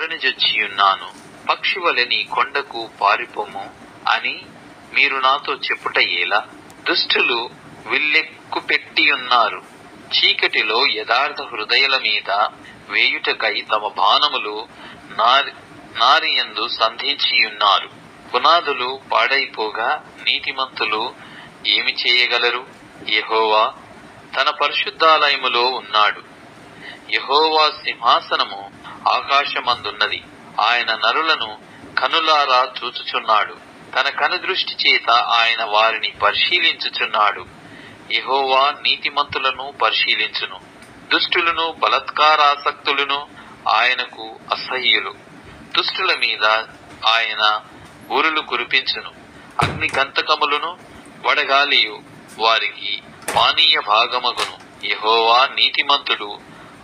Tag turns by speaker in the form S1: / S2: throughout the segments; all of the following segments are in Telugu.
S1: తరుణిజొచ్చియున్నాను, పక్షివలె నీ కొండకు పారిపోము అని మీరు నాతో చెప్పుట ఎలా? దుష్టులు విల్లెక్కు పెట్టియున్నారు, చీకటిలో యథార్థ హృదయుల మీద వేయుటకై తమ బాణములు నారియందు సంధించియున్నారు. పునాదులు పాడైపోగా నీతిమంతులు ఏమి చేయగలరు? యెహోవా తన పరిశుద్ధాలయములో ఉన్నాడు. యెహోవా సింహాసనము ఆకాశమందున్నది. ఆయన నరులను కనులారా చూచుచున్నాడు. తన కనుదృష్టి చేత ఆయన వారిని పరిశీలించుచున్నాడు. యెహోవా నీతిమంతులను పరిశీలించును, దుష్టులను బలాత్కారాసక్తులను ఆయనకు అసహ్యులు. దుష్టుల మీద ఆయన ఉరులు కురిపించును, అగ్ని గంతకములను వడగాలియు వారికి పానీయ భాగమగును. యెహోవా నీతిమంతుడు,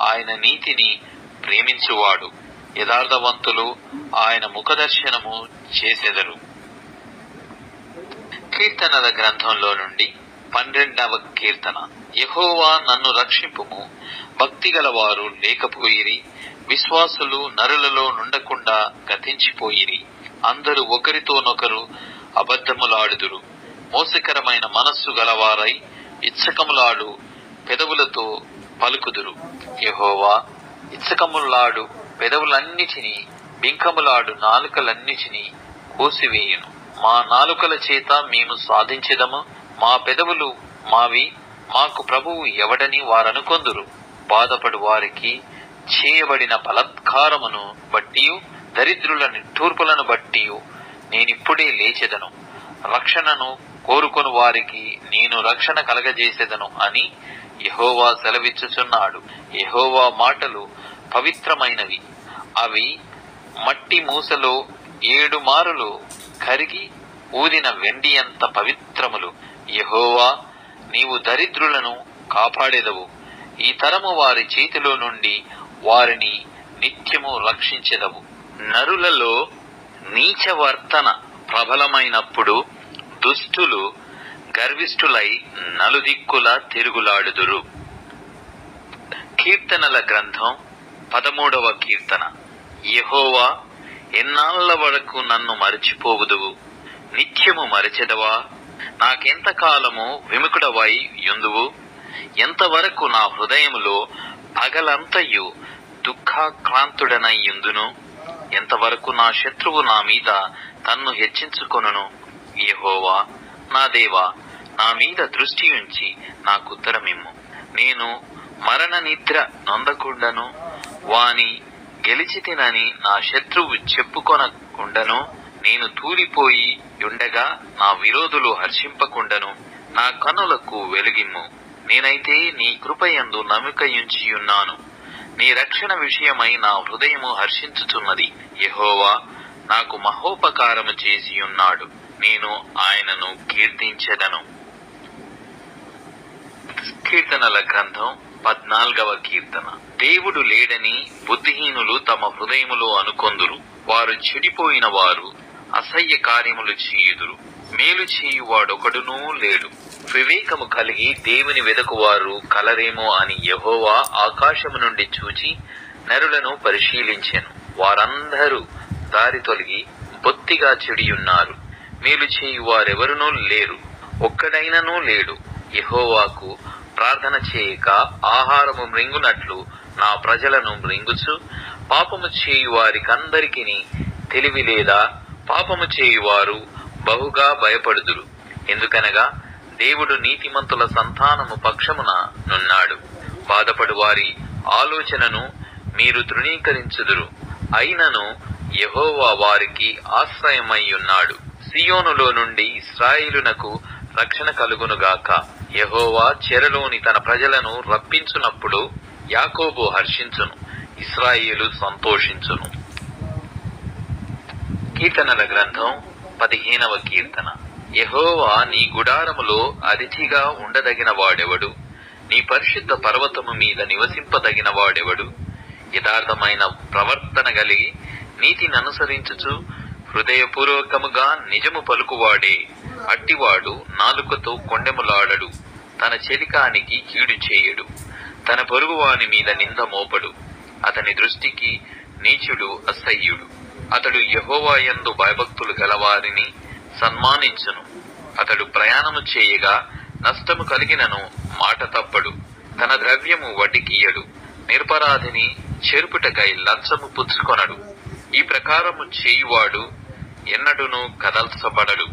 S1: ఆయన నీతిని ప్రేమించువాడు. యథార్థవంతులు ఆయన ముఖదర్శనము చేసెదరు. కీర్తనల గ్రంథంలో నుండి 12వ కీర్తన. యెహోవా నన్ను రక్షింపుము, భక్తిగల వారు లేకపోయిరి, విశ్వాసులు నరులలో నుండకుండా గతించిపోయిరి. అందరూ ఒకరితోనొకరు అబద్ధములాడుదురు, మోసకరమైన మనస్సు గలవారై ఇచ్చకములాడు పెదవులతో పలుకుదురు. యెహోవా ఇచ్చకములాడు పెదవులన్నిటినీ, బింకములాడు నాలుకలన్నిటినీ కోసివేయును. మా నాలుకల చేత మేము సాధించెదము, మా పెదవులు మావి, మాకు ప్రభువు ఎవడని వారనుకొందురు. బాధపడు వారికి చేయబడిన బలాత్కారమును బట్టియు దరిద్రుల నిట్టూర్పులను బట్టియు నేనిప్పుడే లేచెదను. రక్షణను కోరుకొను వారికి నేను రక్షణ కలగజేసెదను అని యెహోవా సెలవిచ్చుచున్నాడు. యెహోవా మాటలు పవిత్రమైనవి, అవి మట్టి మూసలో 7 మారులు కరిగి ఊదిన వెండి అంత పవిత్రములు. యెహోవా నీవు దరిద్రులను కాపాడెదవు, ఈ తరము వారి చేతిలో నుండి వారిని నిత్యము రక్షించెదవు. నరులలో నీచవర్తన ప్రబలమైనప్పుడు దుష్టులు గర్విష్ఠులై నలుదిక్కులా తిరుగులాడుదురు. కీర్తనల గ్రంథం 13వ కీర్తన. యెహోవా ఎన్నాళ్ల వరకు నన్ను మరచిపోవుదువు? నిత్యము మరచెదవా? నాకెంతకాలము విముఖుడవై యుందువు? ఎంతవరకు నా హృదయములో పగలంతయు దుఃఖాక్రాంతుడనై యుందును? ఎంతవరకు నా శత్రువు నా మీద తన్ను హెచ్చించుకొనును? యెహోవా నా దేవా, నా మీద దృష్టి ఉంచి నాకు ఉత్తరమిమ్ము. నేను మరణ నిద్ర నొందకుండను, వాని గెలిచితినని నా శత్రువు చెప్పుకొనకుండను. నేను తూలిపోయి ఉండగా నా విరోధులు హర్షింపకుండను. నా కన్నులకు వెలుగిమ్ము. నేనైతే నీ కృపయందు నమ్మికయుంచియున్నాను. నీ రక్షణ విషయమై నా హృదయము హర్షించుచున్నది. యెహోవా నాకు మహోపకారము చేసియున్నాడు, నేను ఆయనను కీర్తించెదను. కీర్తనల గ్రంథం 14వ కీర్తన. దేవుడు లేడని బుద్ధిహీనులు తమ హృదయములో అనుకొందురు. వారు చెడిపోయిన వారు అసహ్య కార్యములు చేయుదురు. మేలు చేయువాడొకడునూ లేడు. వివేకము కలిగి దేవుని వెదకువారు కలరేమో అని యెహోవా ఆకాశము నుండి చూచి నరులను పరిశీలించెను. వారందరూ దారి తొలగి బొత్తిగా చెడియున్నారు. మేలు చేయువారెవరునూ లేరు, ఒక్కడైననూ లేడు. యెహోవాకు ప్రార్థన చేయక ఆహారము మృంగునట్లు నా ప్రజలను మృంగుచు, పాపము చేయువారికందరికిని తెలివి లేదా? పాపము చేయువారు బహుగా భయపడుదురు. ఎందుకనగా దేవుడు నీతిమంతుల సంతానము పక్షమున నున్నాడు. బాధపడు వారి ఆలోచనను మీరు తృణీకరించుదురు. అయినను యెహోవా వారికి ఆశ్రయమయ్యున్నాడు. సియోనులో నుండి ఇశ్రాయేలునకు రక్షణ కలుగునుగాక. యెహోవా చెరలోని తన ప్రజలను రప్పించునప్పుడు యాకోబు హర్షించును, ఇశ్రాయేలు సంతోషించును. కీర్తనల గ్రంథం 15వ కీర్తన. యెహోవా నీ గుడారములో అతిథిగా ఉండదగిన వాడెవడు? నీ పరిశుద్ధ పర్వతము మీద నివసింపదగిన వాడెవడు? యథార్థమైన ప్రవర్తన కలిగి నీతిని అనుసరించుచు హృదయపూర్వకముగా నిజము పలుకువాడే. అట్టివాడు నాలుకతో కొండెములాడడు, తన చెలికానికి కీడు చేయడు, తన పొరుగువాని మీద నింద మోపడు. అతని దృష్టికి నీచుడు అసహ్యుడు. అతడు యెహోవా యందు భయభక్తులు గలవారిని సన్మానించును. అతడు ప్రయాణము చేయగా నష్టము కలిగినను మాట తప్పడు. తన ద్రవ్యము వడ్డీకియ్యడు. నిరపరాధిని చెరుపుటకై లంచము పుచ్చుకొనడు. ఈ ప్రకారము చేయువాడు ఎన్నడునూ కదల్చబడడు.